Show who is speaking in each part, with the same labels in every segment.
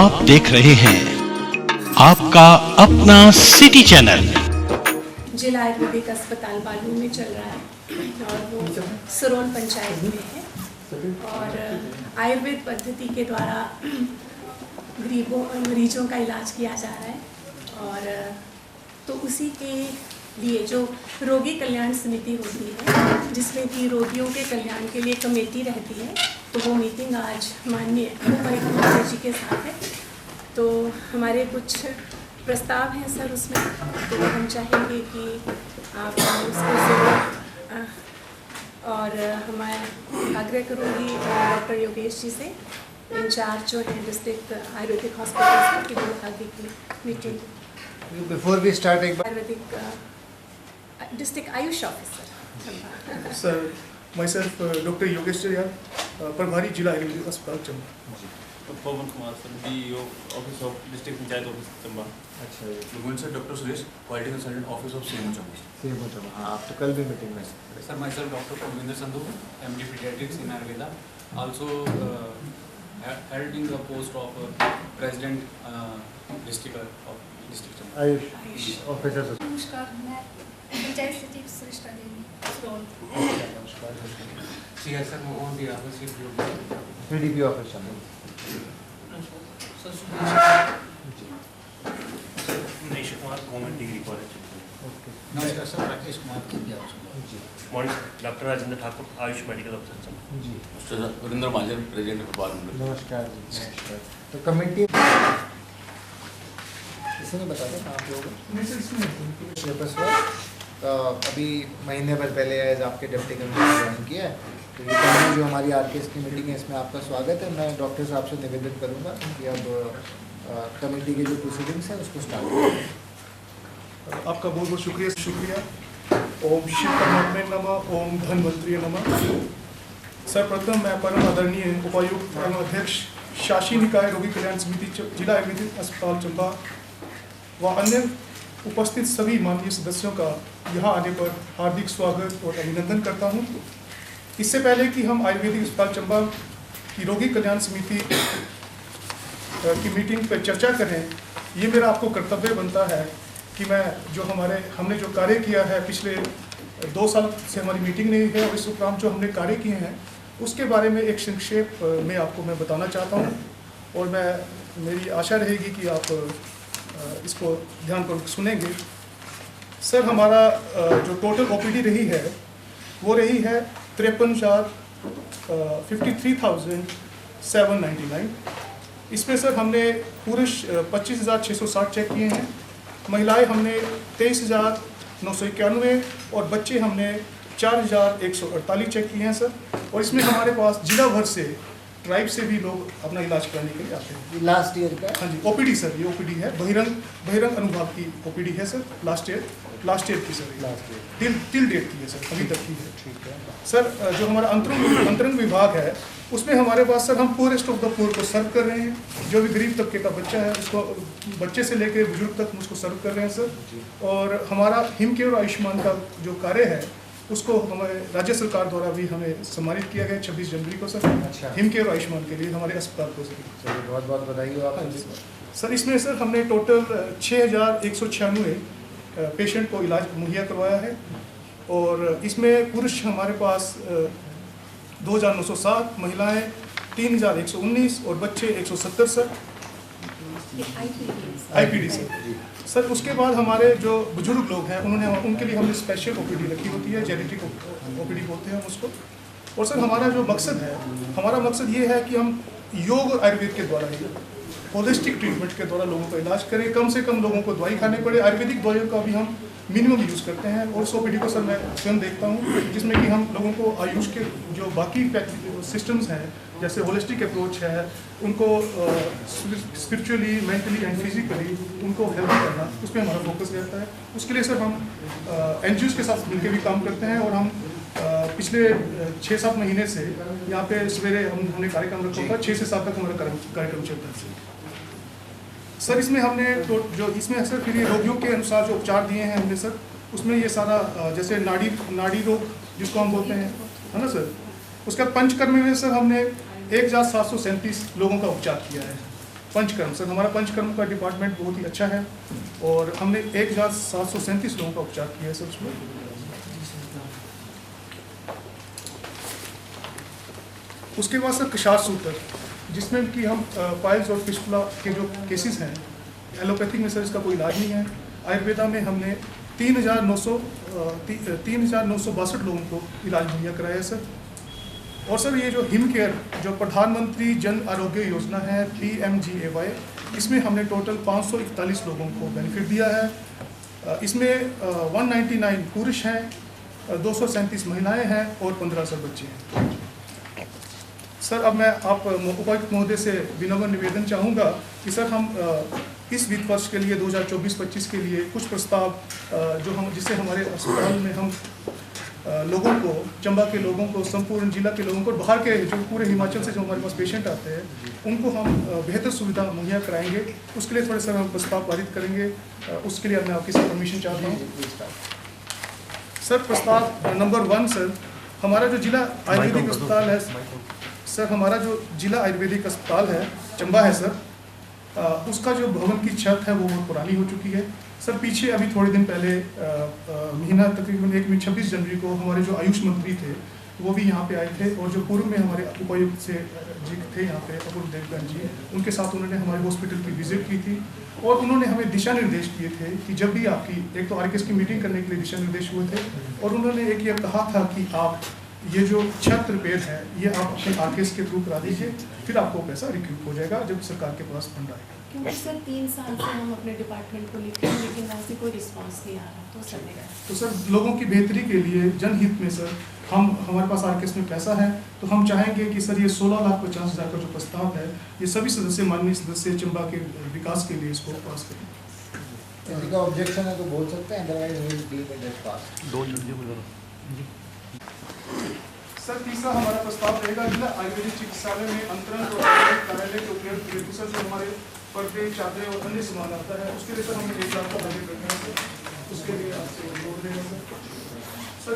Speaker 1: आप देख रहे हैं आपका अपना सिटी चैनल।
Speaker 2: जिला आयुर्वेदिक अस्पताल बालू में चल रहा है और वो सरोल पंचायत में है और आयुर्वेद पद्धति के द्वारा गरीबों मरीजों का इलाज किया जा रहा है। और तो उसी के लिए जो रोगी कल्याण समिति होती है जिसमें कि रोगियों के कल्याण के लिए कमेटी रहती है, तो वो मीटिंग आज माननीय मुख्यमंत्री जी के साथ है। तो हमारे कुछ प्रस्ताव हैं सर उसमें, तो हम चाहेंगे कि आप उसको ज़रूर और मैं आग्रह करूँगी डॉक्टर योगेश जी से, इंचार्ज जो हैं डिस्ट्रिक्ट आयुर्वेदिक हॉस्पिटल की, वो आगे की मीटिंग
Speaker 3: बिफोर वी स्टार्ट एक
Speaker 2: ayurvedic district AYUSH officer
Speaker 4: sir, myself doctor Yogesh ji, प्रभारी जिला आयुर्वेदिक अस्पताल Chamba.
Speaker 5: Pawan Kumar sir, DEO office of district panchayat office Chamba.
Speaker 3: अच्छा
Speaker 6: Lugun sir, doctor Suresh, quality consultant office of CMO Chamba.
Speaker 3: CMO Chamba. हाँ, आप तो कल भी मीटिंग में
Speaker 6: sir, myself doctor Parminder Sandhu, MD paediatrics in Ayurveda, also held in the post of president district of district Chamba.
Speaker 3: Ayush officer.
Speaker 7: नमस्कार, मैं पंचायत सचिव सरिता देवी सरोल।
Speaker 6: सी sir, Mohan D office
Speaker 3: PDP office Chamba.
Speaker 5: Manish Kumar, government degree college.
Speaker 6: नमस्कार sir, Rakesh Kumar
Speaker 5: morning doctor Rajendra Thakur, AYUSH medical officer Chamba.
Speaker 3: जी,
Speaker 6: Varinder Mahajan, president Gopal Mandal.
Speaker 3: नमस्कार जी, नमस्कार। तो कमेटी इसने बता दें आप लोगों अभी महीने भर पहले एज आपके डिप्टी कमिश्नर ज्वाइन किया है, तो ये कमेटी जो हमारी आरकेएस की मीटिंग है इसमें आपका स्वागत है। मैं डॉक्टर साहब से निवेदन करूँगा कि अब कमेटी के जो प्रोसीडिंग्स हैं उसको स्टार्ट करें।
Speaker 4: आपका बहुत बहुत शुक्रिया। ओम शिव परमात्मे नमः, ओम धन्वंतरी नमः। सर्वप्रथम मैं परम आदरणीय उपायुक्त एवं अध्यक्ष शासी निकाय रोगी कल्याण समिति जिला आयुर्वेदिक अस्पताल चंबा व अन्य उपस्थित सभी माननीय सदस्यों का यहाँ आने पर हार्दिक स्वागत और अभिनंदन करता हूँ। इससे पहले कि हम आयुर्वेदिक अस्पताल चंबा की रोगी कल्याण समिति की मीटिंग पर चर्चा करें, ये मेरा आपको कर्तव्य बनता है कि मैं जो हमने जो कार्य किया है पिछले 2 साल से हमारी मीटिंग नहीं है, और इस उपरांत जो हमने कार्य किए हैं उसके बारे में एक संक्षेप में आपको मैं बताना चाहता हूँ, और मेरी आशा रहेगी कि आप इसको ध्यानपूर्वक सुनेंगे। सर, हमारा जो टोटल ओपीडी रही है वो रही है 53,799। इसमें सर हमने पुरुष 25,660 चेक किए हैं, महिलाएं हमने 23,991 और बच्चे हमने 4,148 चेक किए हैं सर। और इसमें हमारे पास जिला भर से ट्राइब से भी लोग अपना इलाज कराने के लिए आते हैं।
Speaker 3: लास्ट ईयर का
Speaker 4: हाँ जी, ओपीडी सर, ये ओपीडी है, बहिरंग अनुभाग की ओपीडी है सर। लास्ट ईयर की सर, टिल डेट की है सर, अभी तक की है।
Speaker 3: ठीक है
Speaker 4: सर, जो हमारा अंतरंग विभाग है उसमें हमारे पास सर हम पूरेस्ट ऑफ द पुअर को सर्व कर रहे हैं। जो भी गरीब तबके का बच्चा है उसको, बच्चे से लेकर बुजुर्ग तक उसको सर्व कर रहे हैं सर। और हमारा हिम केयर आयुष्मान का जो कार्य है उसको हमारे राज्य सरकार द्वारा भी हमें सम्मानित किया गया 26 जनवरी को सर।
Speaker 3: अच्छा।
Speaker 4: हिम केयर आयुष्मान के लिए हमारे अस्पताल को सर।
Speaker 3: चलिए, बहुत बहुत बधाई हो
Speaker 4: हाँ जी
Speaker 3: आप।
Speaker 4: सर, इसमें सर हमने टोटल 6,196 पेशेंट को इलाज मुहैया करवाया है, और इसमें पुरुष हमारे पास 2,907, महिलाएं 3,119 और बच्चे 170 सर। IPD sir. उसके बाद हमारे जो बुजुर्ग लोग हैं उनके लिए हमने स्पेशल ओपीडी रखी होती है, जेनेटिक ओपीडी बोलते हैं हम उसको। और सर हमारा जो मकसद है, हमारा मकसद ये है कि हम योग और आयुर्वेद के द्वारा ही होलिस्टिक ट्रीटमेंट के द्वारा लोगों का इलाज करें, कम से कम लोगों को दवाई खाने पड़े। आयुर्वेदिक दवाइयों का भी हम मिनिमम यूज़ करते हैं। और उस ओपीडी को सर मैं स्वयं देखता हूँ, जिसमें कि हम लोगों को आयुष के जो बाकी सिस्टम्स हैं, जैसे होलिस्टिक अप्रोच है, उनको स्पिरिचुअली, मेंटली एंड फिजिकली उनको हेल्प करना, उस पर हमारा फोकस रहता है। उसके लिए सर हम NGOs के साथ मिलकर भी काम करते हैं, और हम पिछले 6-7 महीने से यहाँ पे सवेरे हमने कार्यक्रम रखा था, 6 से 7 तक हमारा कार्यक्रम चलता है सर। इसमें हमने तो जो इसमें सर फिर ये रोगियों के अनुसार जो उपचार दिए हैं हमने सर, उसमें ये सारा जैसे नाड़ी रोग जिसको हम बोलते हैं, है ना सर। उसका पंचकर्म में सर हमने 1,737 लोगों का उपचार किया है। पंचकर्म सर, हमारा पंचकर्म का डिपार्टमेंट बहुत ही अच्छा है और हमने 1737 लोगों का उपचार किया है सर उसमें। उसके बाद सर कशार सूत्र, जिसमें कि हम पाइल्स और फिस्टुला के जो केसेस हैं, एलोपैथिक में सर इसका कोई इलाज नहीं है। आयुर्वेदा में हमने 3,962 लोगों को इलाज मुहैया कराया है सर। और सर ये जो हिम केयर जो प्रधानमंत्री जन आरोग्य योजना है PMGAY, इसमें हमने टोटल 541 लोगों को बेनिफिट दिया है। इसमें 199 पुरुष हैं, 237 महिलाएं हैं और 15 सर बच्चे हैं। सर अब मैं आप उपायुक्त महोदय से विनम्र निवेदन चाहूँगा कि सर हम इस वित्त वर्ष के लिए 2024-25 के लिए कुछ प्रस्ताव जो हम जिससे हमारे अस्पताल में हम लोगों को, चंबा के लोगों को, संपूर्ण जिला के लोगों को, बाहर के जो पूरे हिमाचल से जो हमारे पास पेशेंट आते हैं उनको हम बेहतर सुविधा मुहैया कराएंगे। उसके लिए थोड़े सर हम प्रस्ताव पारित करेंगे। उसके लिए मैं आपकी परमिशन चाहता हूँ सर। प्रस्ताव नंबर 1 सर, हमारा जो जिला आयुर्वेदिक अस्पताल है सर, हमारा जो जिला आयुर्वेदिक अस्पताल है चंबा है सर, उसका जो भवन की छत है वो बहुत पुरानी हो चुकी है सर। पीछे अभी थोड़े दिन पहले महीना तकरीबन 26 जनवरी को हमारे जो आयुष मंत्री थे वो भी यहाँ पे आए थे और जो पूर्व में हमारे उपायुक्त से जी थे यहाँ पे अपूर्व देवगन जी, उनके साथ उन्होंने हमारे हॉस्पिटल की विजिट की थी और उन्होंने हमें दिशा निर्देश दिए थे कि जब भी आपकी एक तो RKS की मीटिंग करने के लिए दिशा निर्देश हुए थे और उन्होंने एक ये कहा था कि आप ये जो छत रिपेयर है ये आप अपने RKS के थ्रू करा दीजिए, फिर आपको पैसा रिक्यूप हो जाएगा जब सरकार के पास फंड आएगा।
Speaker 2: क्योंकि सर 3 साल से हम अपने डिपार्टमेंट को लिखे हैं लेकिन वहाँ से कोई रिस्पांस नहीं आ रहा, तो सर मेरा
Speaker 4: तो सर लोगों की बेहतरी के लिए जनहित में सर हमारे पास RKS में पैसा है तो हम चाहेंगे कि सर ये 16,50,000 का जो प्रस्ताव है ये सभी सदस्य, माननीय सदस्य चंबा के विकास के लिए इसको पास करें।
Speaker 3: किसी का ऑब्जेक्शन है तो बोल सकते हैं, otherwise we will deal with it pass.
Speaker 4: Sir तीसरा हमारा प्रस्ताव रहेगा जिला आयुर्वेदिक चिकित्सालय में अंतरण और कार्यालय के उपलब्ध हेतु सर जो हमारे पर्दे, चादरें और अन्य सामान आता है उसके लिए सर हमने 1 लाख का बजट रखा है सर। उसके लिए आपसे जोड़ देंगे सर।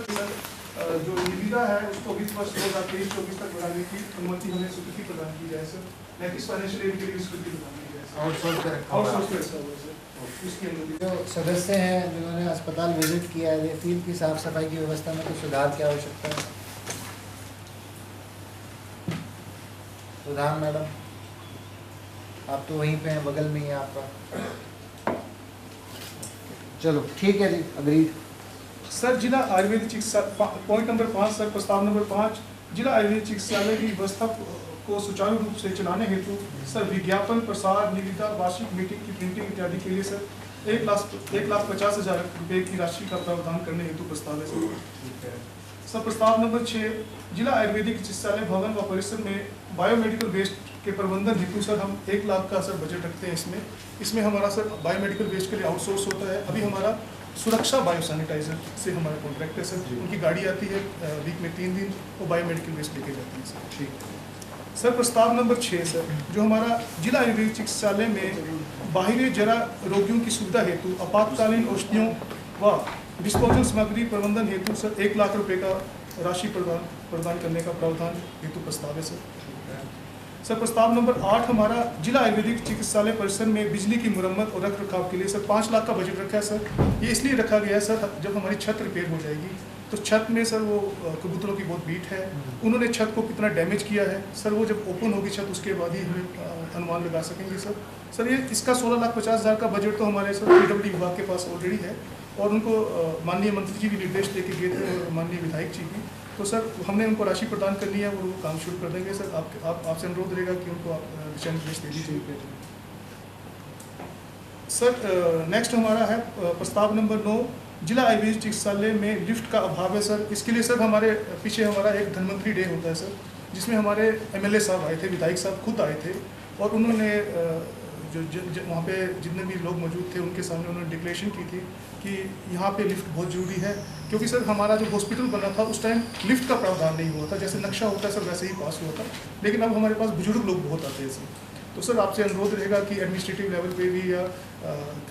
Speaker 4: जो निविदा है उसको वित्त वर्ष 2023-24 तक बढ़ाने की अनुमति हमें स्वीकृति प्रदान की जाए सर। नेक्स्ट फाइनेंशियल ईयर के लिए स्वीकृति प्रदान की जाए सर।
Speaker 3: आउटसोर्स कर
Speaker 4: आउटसोर्स कर सर उसकी अनुमति।
Speaker 3: जो सदस्य हैं जिन्होंने अस्पताल विजिट किया है, फील्ड की साफ सफाई की व्यवस्था में कुछ सुधार की आवश्यकता है? प्रधान मैडम, आप तो वहीं पे हैं, बगल में ही है आपका। चलो ठीक है जी, अग्रीड।
Speaker 4: सर जिला आयुर्वेदिक चिकित्सा पॉइंट नंबर 5 सर, प्रस्ताव नंबर 5, जिला आयुर्वेदिक चिकित्सालय की व्यवस्था को सुचारू रूप से चलाने हेतु सर विज्ञापन, प्रसार, निविदा, वार्षिक मीटिंग की प्रिंटिंग इत्यादि के लिए सर 1,50,000 रुपये की राशि का प्रावधान करने हेतु प्रस्ताव है सर। प्रस्ताव नंबर 6, जिला आयुर्वेदिक चिकित्सालय भवन व परिसर में बायोमेडिकल वेस्ट के प्रबंधन हेतु सर हम 1 लाख का सर बजट रखते हैं। इसमें हमारा सर बायोमेडिकल वेस्ट के लिए आउटसोर्स होता है। अभी हमारा सुरक्षा बायो सैनिटाइजर से हमारा कॉन्ट्रैक्ट है सर, उनकी गाड़ी आती है वीक में 3 दिन, वो बायोमेडिकल वेस्ट लेके जाती है सर। ठीक सर। प्रस्ताव नंबर 6 सर, जो हमारा जिला आयुर्वेदिक चिकित्सालय में बाहिर जरा रोगियों की सुविधा हेतु आपातकालीन औषधियों व डिस्पोजल सामग्री प्रबंधन हेतु सर 1 लाख रुपये का राशि प्रदान करने का प्रावधान हेतु प्रस्ताव है सर। प्रस्ताव नंबर 8 हमारा जिला आयुर्वेदिक चिकित्सालय परिसर में बिजली की मुरम्मत और रख रखाव के लिए सर 5 लाख का बजट रखा है सर। ये इसलिए रखा गया है सर, जब हमारी छत रिपेयर हो जाएगी तो छत में सर वो कबूतरों की बहुत बीट है, उन्होंने छत को कितना डैमेज किया है सर, वो जब ओपन होगी छत उसके बाद ही हमें अनुमान लगा सकेंगे सर। ये इसका 16,50,000 का बजट तो हमारे सर PWD विभाग के पास ऑलरेडी है और उनको माननीय मंत्री जी भी निर्देश देके गए थे और माननीय विधायक जी भी, तो सर हमने उनको राशि प्रदान करनी है और वो काम शुरू कर देंगे सर। आपसे अनुरोध रहेगा कि उनको आप दिशा निर्देश दे दीजिए सर। नेक्स्ट हमारा है प्रस्ताव नंबर 9, जिला आयुर्वेदिक चिकित्सालय में लिफ्ट का अभाव है सर। इसके लिए सर हमारे पीछे हमारा एक धनवंतरी डे होता है सर, जिसमें हमारे MLA साहब आए थे, विधायक साहब खुद आए थे और उन्होंने जो वहाँ पे जितने भी लोग मौजूद थे उनके सामने उन्होंने डिक्लेरेशन की थी कि यहाँ पे लिफ्ट बहुत ज़रूरी है, क्योंकि सर हमारा जो हॉस्पिटल बना था उस टाइम लिफ्ट का प्रावधान नहीं हुआ था, जैसे नक्शा होता है सर वैसे ही पास हुआ था, लेकिन अब हमारे पास बुजुर्ग लोग बहुत आते हैं सर। तो सर आपसे अनुरोध रहेगा कि एडमिनिस्ट्रेटिव लेवल पे भी या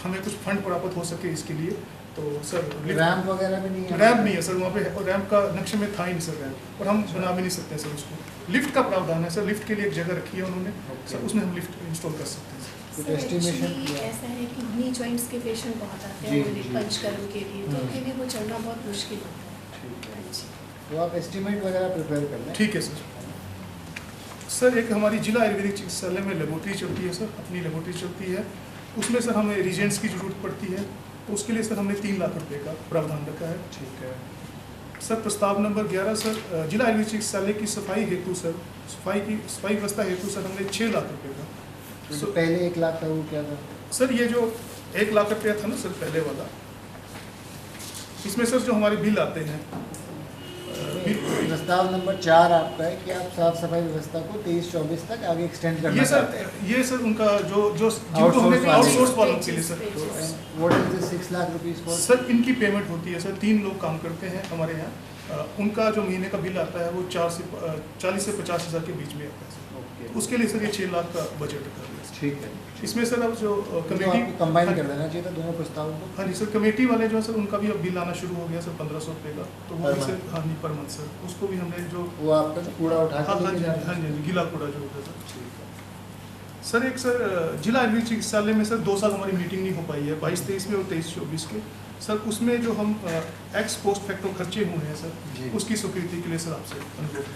Speaker 4: हमें कुछ फंड प्राप्त हो सके इसके लिए, तो सर
Speaker 3: रैम्प वगैरह भी नहीं है?
Speaker 4: रैम्प नहीं है सर वहाँ पे, और रैम्प का नक्शे में था ही नहीं सर रैम्प, और हम बना भी नहीं सकते सर उसको। लिफ्ट का प्रावधान है सर, लिफ्ट के लिए एक जगह रखी है उन्होंने सर, उसमें हम लिफ्ट इंस्टॉल कर सकते हैं सर।
Speaker 3: कुछ
Speaker 2: सर,
Speaker 3: estimation
Speaker 2: actually
Speaker 3: किया?
Speaker 2: ऐसा है कि नी जॉइंट्स के पेशेंट बहुत आते
Speaker 3: जी,
Speaker 2: हैं
Speaker 3: जी।
Speaker 2: पंचकर्म के लिए, तो उनके लिए वो चलना बहुत मुश्किल होता है।
Speaker 3: ठीक है।
Speaker 2: हाँ जी।
Speaker 3: तो आप एस्टिमेट वगैरह प्रिपेयर कर लें।
Speaker 4: ठीक है सर। सर एक हमारी जिला आयुर्वेदिक चिकित्सालय में लेबोरेटरी चलती है सर, अपनी लेबोरेटरी चलती है, उसमें सर हमें रिजेंट्स की ज़रूरत पड़ती है, तो उसके लिए सर हमने 3 लाख रुपए का प्रावधान रखा है।
Speaker 3: ठीक है।
Speaker 4: सर प्रस्ताव नंबर 11 सर, जिला आयुर्वेदिक चिकित्सालय की सफाई हेतु सर, सफाई व्यवस्था हेतु सर हमने 6 लाख रुपए का।
Speaker 3: तो पहले 1 लाख का वो क्या था?
Speaker 4: सर ये जो 1 लाख रुपया था ना सर पहले वाला, इसमें सर जो हमारे बिल आते हैं,
Speaker 3: प्रस्ताव नंबर 4 आपका है कि आप साफ सफाई व्यवस्था को 23-24 तक आगे एक्सटेंड करना
Speaker 4: ये
Speaker 3: चाहते हैं।
Speaker 4: सर उनका जो जिनको
Speaker 3: Outsource
Speaker 4: हमने
Speaker 3: वाले।
Speaker 4: आउटसोर्स वालों के लिए सर,
Speaker 3: तो what is this 6 lakh rupees for?
Speaker 4: Sir इनकी पेमेंट होती है सर, 3 लोग काम करते हैं हमारे यहाँ, उनका जो महीने का बिल आता है वो 40 से 50 हज़ार के बीच में आता है सर।
Speaker 3: ओके,
Speaker 4: उसके लिए सर ये 6 लाख का बजट रखा गया है।
Speaker 3: ठीक है।
Speaker 4: इसमें सर अब जो
Speaker 3: तो
Speaker 4: कमेटी
Speaker 3: आपको कंबाइन कर देना चाहिए था दोनों प्रस्तावों को।
Speaker 4: हाँ जी सर, कमेटी वाले जो है सर उनका भी अब बिल आना शुरू हो गया सर 1500 रुपये का, तो वो
Speaker 3: Per
Speaker 4: भी सर
Speaker 3: month?
Speaker 4: हाँ जी पर मंथ सर, उसको भी हमने जो
Speaker 3: वो आपका जो कूड़ा उठा
Speaker 4: हाँ
Speaker 3: के
Speaker 4: हाँ
Speaker 3: लेके
Speaker 4: जी
Speaker 3: जाना
Speaker 4: हाँ
Speaker 3: है।
Speaker 4: जी गीला कूड़ा जो होता है सर।
Speaker 3: ठीक है।
Speaker 4: सर एक सर जिला आयुर्वेदिक चिकित्सालय में सर 2 साल हमारी मीटिंग नहीं हो पाई है, 22-23 में और 23-24 के सर, उसमें जो हम एक्स पोस्ट फैक्टो खर्चे हुए हैं
Speaker 3: जी।
Speaker 4: सर, उसकी स्वीकृति के लिए सर आपसे अनुरोध है।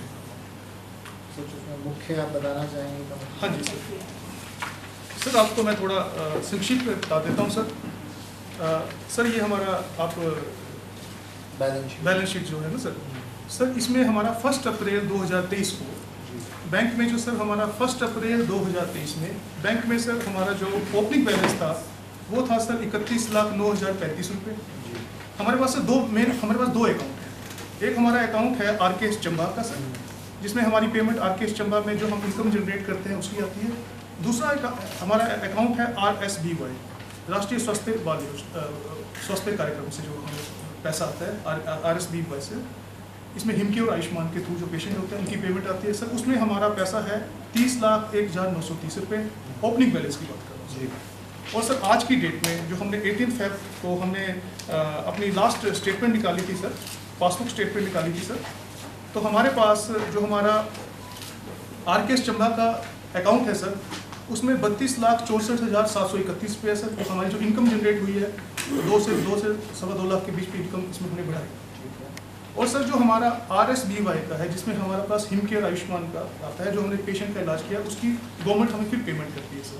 Speaker 3: कुछ उसमें मुख्य आप बताना चाहेंगे तो?
Speaker 4: हाँ जी सर। सर आपको मैं थोड़ा संक्षिप्त में बता देता हूँ सर। सर ये हमारा आप बैलेंस शीट जो है ना सर, इसमें हमारा 1 अप्रैल 2023 को बैंक में जो सर हमारा 1 अप्रैल 2023 में बैंक में सर हमारा जो ओपनिंग बैलेंस था वो था सर 31,09,035 रुपये। हमारे पास सर हमारे पास 2 अकाउंट हैं। एक हमारा अकाउंट है आरकेएस चंबा का सर, जिसमें हमारी पेमेंट आरकेएस चंबा में जो हम इनकम जनरेट करते हैं उसकी आती है। दूसरा हमारा अकाउंट है RSBY, राष्ट्रीय स्वास्थ्य कार्यक्रम से जो हमें पैसा आता है RSBY से, इसमें हिमकेयर और आयुष्मान के थ्रू जो पेशेंट होते हैं उनकी पेमेंट आती है सर। उसमें हमारा पैसा है 30,01,930 रुपये, ओपनिंग बैलेंस की बात कर रहा हूँ। और सर आज की डेट में जो हमने 18 फेब को हमने अपनी लास्ट स्टेटमेंट निकाली थी सर, पासबुक स्टेटमेंट निकाली थी सर, तो हमारे पास जो हमारा आरकेएस चंबा का अकाउंट है सर, उसमें 32,64,731 रुपये सर, तो हमारी जो इनकम जनरेट हुई है 2 से 2.25 लाख के बीच की इनकम इसमें हमने बढ़ाई। और सर जो हमारा RSBY का है, जिसमें हमारे पास हिमकेयर आयुष्मान का आता है, जो हमने पेशेंट का इलाज किया उसकी गवर्नमेंट हमें फिर पेमेंट करती है सर,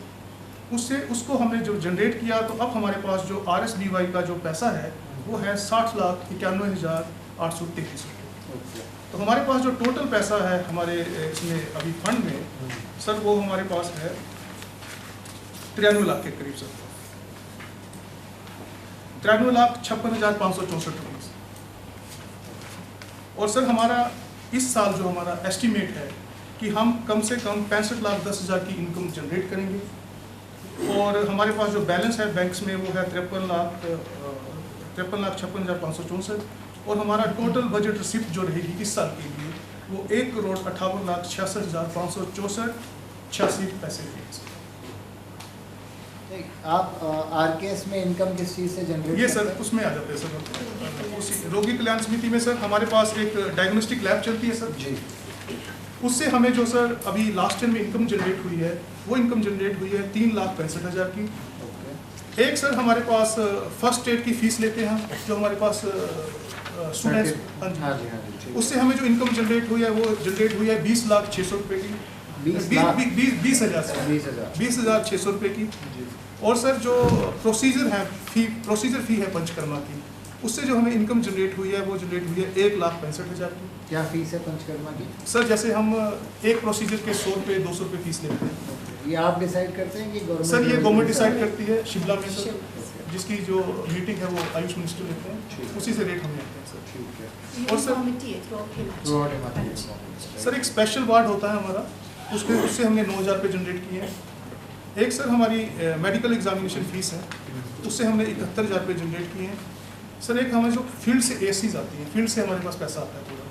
Speaker 4: उसको हमने जो जनरेट किया, तो अब हमारे पास जो RSBY का जो पैसा है वो है 60,91,833 रुपये। तो हमारे पास जो टोटल पैसा है हमारे इसमें अभी फंड में सर, वो हमारे पास है 93 लाख के करीब सर, 93,56,564 रुपये। और सर हमारा इस साल जो हमारा एस्टीमेट है कि हम कम से कम 65,10,000 की इनकम जनरेट करेंगे, और हमारे पास जो बैलेंस है बैंक्स में वो है 53,56,564, और हमारा टोटल बजट रिसिप्ट जो रहेगी इस साल के लिए वो 1,58,66,464.86 पैसे रहेगी।
Speaker 3: आप आरकेएस में इनकम किस चीज़ से जनरेट?
Speaker 4: ये सर उसमें आ जाते हैं सर, उसी रोगी कल्याण समिति में सर हमारे पास एक डायग्नोस्टिक लैब चलती है सर
Speaker 3: जी।
Speaker 4: उससे हमें जो सर अभी लास्ट ईयर में इनकम जनरेट हुई है वो इनकम जनरेट हुई है 3,65,000 की। एक सर हमारे पास फर्स्ट एड की फीस लेते हैं जो हमारे पास स्टूडेंट्स,
Speaker 3: हाँ जी,
Speaker 4: उससे हमें जो इनकम जनरेट हुई है वो जनरेट हुई है 20,06,000 रुपये की, 20,600 रुपये की। और सर जो प्रोसीजर फी है पंचकर्मा की, उससे जो हमें इनकम जनरेट हुई है वो जनरेट हुई है 1,65,000 की।
Speaker 3: क्या फीस है पंचकर्मा की?
Speaker 4: सर जैसे हम एक प्रोसीजर के 100 रुपये 200 रुपये फीस लेते हैं।
Speaker 3: ये आप डिसाइड करते हैं कि गवर्नमेंट?
Speaker 4: सर ये गवर्नमेंट डिसाइड करती है शिमला में सर, जिसकी जो मीटिंग है वो आयुष मिनिस्टर लेते हैं, उसी से रेट हम लेते हैं सर।
Speaker 3: ठीक है।
Speaker 4: और सर सर एक स्पेशल वार्ड होता है हमारा, उससे हमने 9,000 रुपये जनरेट किए हैं। एक सर हमारी मेडिकल एग्जामिनेशन फीस है, उससे हमने 71,000 रुपये जनरेट किए हैं। सर एक हमारे जो फील्ड से एसीज आती हैं, फील्ड से हमारे पास पैसा आता है पूरा,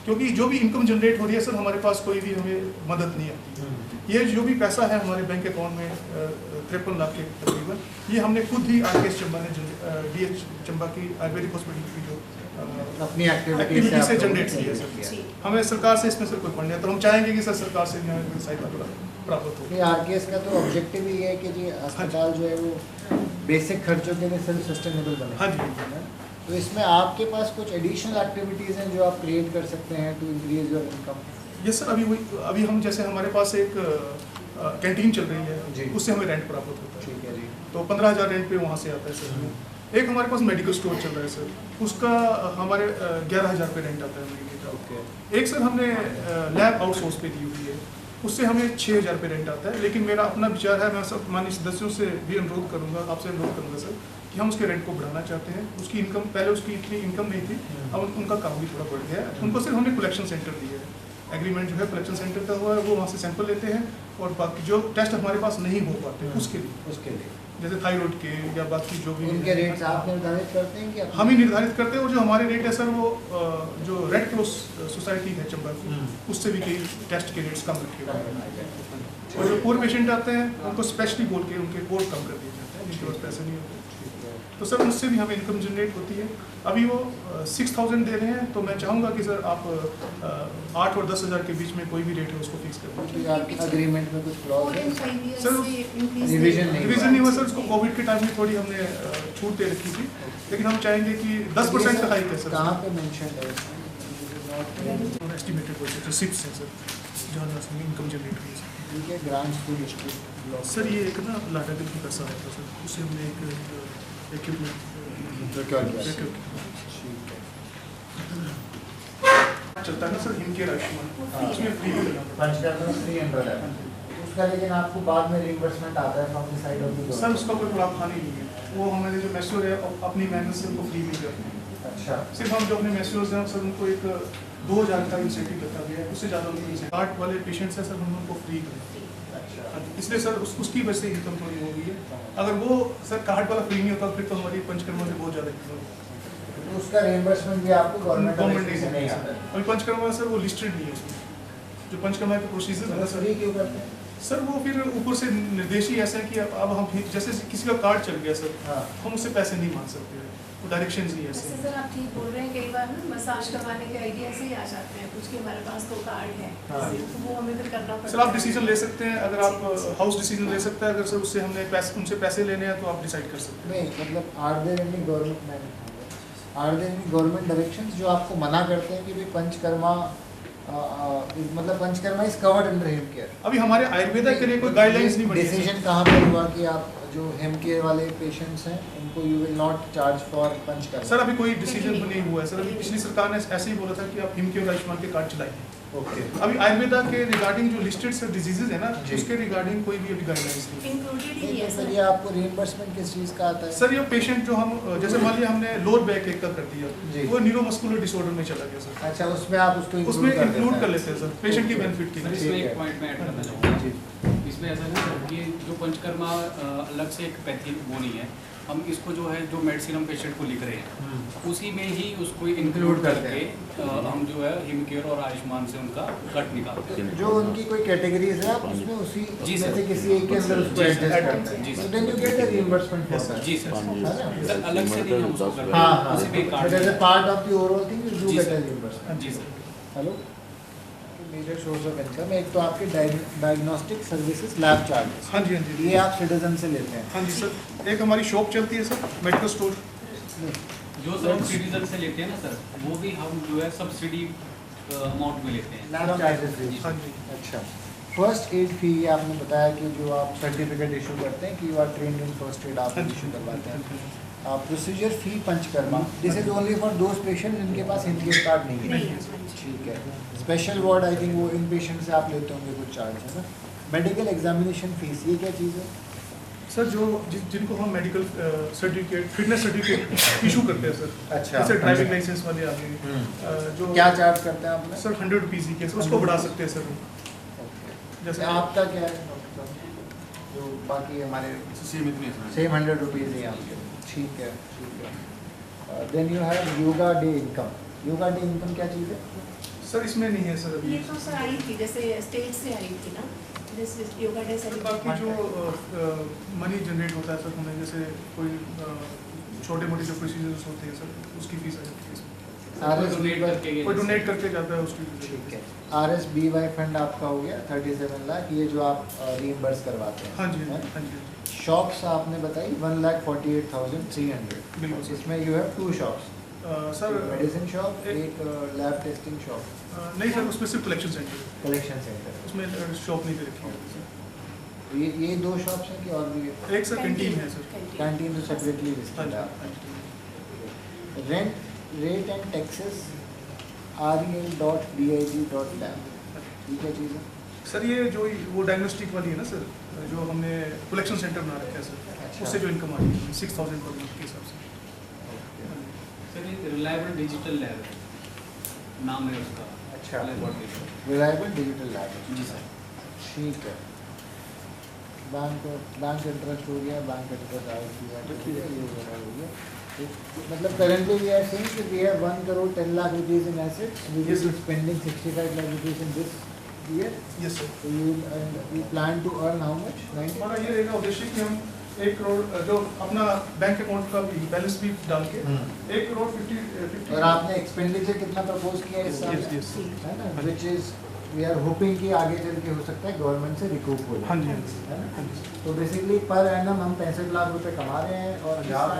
Speaker 4: क्योंकि जो भी इनकम जनरेट हो रही है सर, हमारे पास कोई भी हमें मदद नहीं आती है। ये जो भी पैसा है हमारे बैंक अकाउंट में 53 लाख के तकरीबन, ये हमने खुद ही आरकेएस चंबा ने DH चंबा की आयुर्वेदिक हॉस्पिटल की जो
Speaker 3: अपनी
Speaker 4: एक्टिविटी से जनरेट किया है सर। हमें सरकार से इसमें सर कोई फंड नहीं है, तो हम चाहेंगे कि सर सरकार से भी हमें सहायता प्राप्त हो।
Speaker 3: आरकेएस का तो ऑब्जेक्टिव ही है कि जी अस्पताल जो है वो बेसिक खर्चों के लिए सेल्फ सस्टेनेबल बने।
Speaker 4: हाँ जी।
Speaker 3: तो इसमें आपके पास कुछ एडिशनल एक्टिविटीज़ हैं जो आप क्रिएट कर सकते हैं to increase your income?
Speaker 4: Yes sir, अभी हम जैसे हमारे पास एक कैंटीन चल रही
Speaker 3: जी।
Speaker 4: है, उससे हमें रेंट प्राप्त होता है।
Speaker 3: ठीक है जी।
Speaker 4: तो 15,000 रेंट पे वहाँ से आता है सर। एक हमारे पास मेडिकल स्टोर चल रहा है सर, उसका हमारे 11,000 पे रेंट आता है महीने का।
Speaker 3: ओके।
Speaker 4: एक सर हमने लैब आउटसोर्स पे दी हुई है, उससे हमें 6,000 पे रेंट आता है। लेकिन मेरा अपना विचार है, मैं सब माननीय सदस्यों से भी अनुरोध करूँगा, आपसे अनुरोध करूँगा सर, कि हम उसके रेंट को बढ़ाना चाहते हैं। उसकी इनकम, पहले उसकी इतनी इनकम नहीं थी, अब उनका काम भी थोड़ा बढ़ गया है। उनको सिर्फ हमने कलेक्शन सेंटर दिया है, एग्रीमेंट जो है कलेक्शन सेंटर का हुआ है, वो वहाँ से सैंपल लेते हैं और बाकी जो टेस्ट हमारे पास नहीं हो पाते उसके लिए जैसे थायराइड के या बाकी जो भी
Speaker 3: उनके रेट्स आप निर्धारित करते हैं कि
Speaker 4: हम ही निर्धारित करते हैं। और जो हमारे रेट है सर, वो जो रेड क्रॉस सोसाइटी है चंबा की, उससे भी कई टेस्ट के रेट्स कम रखे हुए हैं। और जो पूर पेशेंट आते हैं उनको स्पेशली बोल के उनके कोर्स कम कर दिए जाते हैं जिनके पास पैसे नहीं होते। तो सर उससे भी हमें इनकम जनरेट होती है। अभी वो 6,000 दे रहे हैं, तो मैं चाहूँगा कि सर आप 8 और 10,000 के बीच में कोई भी रेट है उसको फिक्स कर दीजिए।
Speaker 3: आपके एग्रीमेंट में कुछ क्लॉज है?
Speaker 4: सर
Speaker 3: रिवीजन
Speaker 4: रिवीजन नहीं हुआ सर, उसको कोविड के टाइम में थोड़ी हमने छूट दे रखी थी, लेकिन हम चाहेंगे कि 10% का हाइक है सर।
Speaker 3: कहाँ पे मेंशन है?
Speaker 4: एस्टिमेटेड बजट रिसिप्ट्स हैं सर, जहाँ से इनकम जनरेट हुई है सर।
Speaker 3: ठीक है, ग्रांट्स टू डिस्ट्रिक्ट।
Speaker 4: सर ये एक ना लाटागल की पैसा आया था सर, उससे हमने एक इक्विपमेंट
Speaker 3: ठीक है।
Speaker 4: चलता है ना सर, हिमकेयर आयुष्मान, उसमें फ्री में
Speaker 3: पंचकर्मा 300 है उसका, लेकिन आपको बाद में रिइंबर्समेंट आता है from the side of the
Speaker 4: sir, उसका कोई प्रावधान ही नहीं है। वो हमारे जो मैस्योर है अपनी मेहनत से उनको फ्री में करते हैं।
Speaker 3: अच्छा।
Speaker 4: सिर्फ हम जो अपने मैस्योर्स हैं सर, उनको एक 2,000 का इंसेंटिव रखा गया है, उससे ज़्यादा उनको इंसेंटिव। कार्ड वाले पेशेंट्स हैं सर, हम उनको फ्री करें। इसलिए सर उसकी वजह से इनकम थोड़ी हो गई है। अगर वो सर कार्ड वाला फ्री नहीं होता फिर तो हमारी पंचकर्मा से बहुत ज़्यादा इनकम।
Speaker 3: तो उसका रिइंबर्समेंट भी आपको गवर्नमेंट
Speaker 4: नहीं आता है। अभी पंचकर्मा सर वो लिस्टेड नहीं है उसमें, जो पंचकर्मा के प्रोसीजर है ना सर।
Speaker 3: फ्री क्यों करते हैं?
Speaker 4: सर वो फिर ऊपर से निर्देश ही ऐसा है कि अब हम जैसे किसी का कार्ड चल गया सर,
Speaker 3: हाँ।
Speaker 4: हम उससे पैसे नहीं मांग सकते, वो डायरेक्शन ही ऐसे
Speaker 2: वैसे सर आप ठीक बोल रहे हैं, कई बार ना मसाज करवाने के आइडिया से ही आ जाते हैं कुछ कि हमारे पास तो कार्ड है,
Speaker 3: हाँ।
Speaker 2: तो वो हमें फिर करना पड़ता है।
Speaker 4: सर आप डिसीजन ले सकते हैं, अगर आप हाउस डिसीजन ले सकते हैं, अगर सर उससे हमने उनसे पैसे लेने हैं तो आप डिसाइड कर सकते हैं।
Speaker 3: नहीं, मतलब are there any government directions जो आपको मना करते हैं कि भाई पंचकर्मा मतलब Panchakarma is covered under Him care?
Speaker 4: अभी हमारे आयुर्वेदा के लिए कोई गाइडलाइंस नहीं बनी है।
Speaker 3: डिसीजन कहाँ पर हुआ कि आप जो हेम केयर वाले पेशेंट्स हैं उनको you will not charge for panchakarma?
Speaker 4: Sir अभी कोई डिसीजन नहीं हुआ है सर, अभी पिछली सरकार ने ऐसे ही बोला था कि आप हिमकेयर आयुष्मान के कार्ड चलाइए।
Speaker 3: ओके।
Speaker 4: अभी आयुर्वेदा के रिगार्डिंग जो लिस्टेड सर डिजीजेज है ना,
Speaker 3: जी।
Speaker 4: उसके रिगार्डिंग कोई भी अभी गाइडलाइंस नहीं है।
Speaker 2: इंक्लूडेड ही है
Speaker 3: सर
Speaker 2: सर।
Speaker 3: ये आपको रिइंबर्समेंट किस चीज़ का आता है?
Speaker 4: सर ये पेशेंट जो हम जैसे मान लिया हमने लोअर बैक एक का कर
Speaker 3: जी।
Speaker 4: दिया, वो न्यूरोमस्कुलर डिसऑर्डर में चला गया सर,
Speaker 3: अच्छा, उसमें आप उसको
Speaker 4: उसमें इंक्लूड कर लेते हैं सर पेशेंट की बेनिफिट के
Speaker 6: सर
Speaker 4: लिए।
Speaker 6: इसमें
Speaker 3: ठीक
Speaker 6: एक
Speaker 3: है।
Speaker 6: पॉइंट मैं ऐड करना चाहूँगा। इसमें ऐसा नहीं सर कि जो पंचकर्मा अलग से एक पैथी वो नहीं है, हम इसको जो है जो मेडिसिन हम पेशेंट को लिख रहे हैं उसी में ही उसको इंक्लूड करके हम जो है हिमकेयर और आयुष्मान से उनका कट निकालते हैं।
Speaker 3: जो उनकी कोई कैटेगरीज है आप उसमें उसी
Speaker 6: जी
Speaker 3: में
Speaker 6: सर।
Speaker 3: से किसी एक के अंदर उसको
Speaker 6: जी
Speaker 3: एडजस्ट
Speaker 6: सर।
Speaker 3: करते
Speaker 6: जी
Speaker 3: हैं,
Speaker 6: sir.
Speaker 3: so then you get a reimbursement for that.
Speaker 6: जी सर,
Speaker 3: है ना?
Speaker 6: सर अलग से नहीं हम उसको करते
Speaker 3: हाँ
Speaker 6: हैं,
Speaker 3: हाँ,
Speaker 6: उसी में
Speaker 3: but
Speaker 6: card
Speaker 3: as a part of the overall thing you do
Speaker 6: जी
Speaker 3: get a
Speaker 6: सर।
Speaker 3: reimbursement.
Speaker 6: जी sir.
Speaker 3: Hello, major source of income एक तो आपके डायग्नोस्टिक सर्विसेज लैब चार्जेस,
Speaker 4: हाँ जी हाँ जी
Speaker 3: ये आप सिटीजन से लेते हैं?
Speaker 4: हाँ जी सर, एक हमारी शॉप चलती है सर मेडिकल स्टोर।
Speaker 6: जो सर हम सिटीजन से लेते हैं ना सर, वो भी हम जो है सब्सिडी अमाउंट में लेते हैं।
Speaker 3: लैब चार्जेस भी?
Speaker 4: हाँ जी।
Speaker 3: अच्छा, फर्स्ट एड फी आपने बताया कि जो आप सर्टिफिकेट इशू करते हैं कि you are trained in first aid, आप इशू करवाते हैं। Procedure fee Panchakarma, this is only for those patient जिनके पास हिमकेयर कार्ड नहीं है?
Speaker 2: नहीं है सर।
Speaker 3: ठीक है। स्पेशल वार्ड आई थिंक वो इन पेशेंट से आप लेते होंगे कुछ चार्ज, है ना? मेडिकल एग्जामिनेशन फीस, ये क्या चीज़ है?
Speaker 4: सर जो जिनको हम medical certificate fitness certificate issue करते हैं सर,
Speaker 3: अच्छा।
Speaker 4: जैसे ड्राइविंग लाइसेंस वाले आ गए, जो
Speaker 3: क्या चार्ज करते हैं आपने?
Speaker 4: सर 100 रुपीज़ ही केस, उसको बढ़ा सकते हैं सर।
Speaker 3: जैसे
Speaker 4: जैसे
Speaker 3: आपका क्या है डॉक्टर साहब? जो बाकी हमारे
Speaker 6: सीमित में है।
Speaker 3: सेम 100 रुपीज़ ही आपके। ठीक है, ठीक है। Then you have yoga day income. Yoga day income क्या चीज़ है?
Speaker 4: सर इसमें नहीं है सर अभी।
Speaker 2: ये तो सर आई थी, जैसे स्टेट से आई थी ना, जैसे योगा डे
Speaker 4: बाकी जो
Speaker 2: सेलिब्रेट।
Speaker 4: मनी जनरेट होता है सर हमें, जैसे कोई छोटे मोटे जो प्रोसीजर्स होते हैं सर उसकी फीस आ जाती है इसमें।
Speaker 6: डोनेट करके
Speaker 4: कोई डोनेट करके जाता है उसकी फीस।
Speaker 3: ठीक है। RSBY फंड आपका हो गया 37 लाख, ये जो आप रीइंबर्स करवाते हैं।
Speaker 4: हाँ जी
Speaker 3: है?
Speaker 4: हाँ जी
Speaker 3: शॉप्स आपने बताई 1,48,300।
Speaker 4: बिल्कुल सर।
Speaker 3: इसमें you have 2 shops,
Speaker 4: sir
Speaker 3: medicine shop,
Speaker 4: एक-
Speaker 3: एक लैब टेस्टिंग शॉप,
Speaker 4: नहीं सर उसमें सिर्फ कलेक्शन सेंटर है,
Speaker 3: कलेक्शन सेंटर।
Speaker 4: उसमें शॉप नहीं दे रखी है सर।
Speaker 3: ये 2 शॉप्स हैं कि और भी?
Speaker 4: एक सर कैंटीन है सर।
Speaker 3: कैंटीन तो सेपरेटली
Speaker 4: हाँ
Speaker 3: लिस्टेड
Speaker 4: जी
Speaker 3: है।
Speaker 4: हाँ जी।
Speaker 3: Rent rate and taxes rel.dig.lab, ये क्या चीज़ है?
Speaker 4: सर ये जो वो डायग्नोस्टिक वाली है ना सर, जो हमने कलेक्शन सेंटर बना रखा है सर,
Speaker 3: अच्छा।
Speaker 4: उससे जो इनकम आ रही है 6,000 पर मंथ के हिसाब से।
Speaker 6: सर एक रिलायबल डिजिटल लैब है, नाम है उसका।
Speaker 3: अच्छा।
Speaker 6: लेबोरेटरी।
Speaker 3: Reliable digital lab.
Speaker 6: जी सर।
Speaker 3: ठीक है। बैंक इंटरेस्ट हो गया, बैंक इंटरेस्ट RSBY ये वगैरह हो गया। मतलब करंटली वी आर सेइंग कि we have 1 crore 10 lakh rupees in assets, we will be spending 65 lakh rupees in this year.
Speaker 4: Yes sir.
Speaker 3: So you and we plan to earn how much? 90?
Speaker 4: हमारा ये रहेगा उद्देश्य कि हम 1 करोड़ जो अपना bank account का भी बैलेंस भी डाल के 1 करोड़ 50
Speaker 3: और आपने एक्सपेंडिचर कितना प्रपोज किया इस साल?
Speaker 4: Yes, yes.
Speaker 3: है ना, which is we are hoping कि आगे चल के हो सकता है गवर्नमेंट से रिकूप हो जाए।
Speaker 4: हाँ जी हाँ जी
Speaker 3: है ना?
Speaker 4: हाँ जी।
Speaker 3: तो बेसिकली पर एनम हम 65 लाख रुपए कमा रहे हैं, और यहाँ पे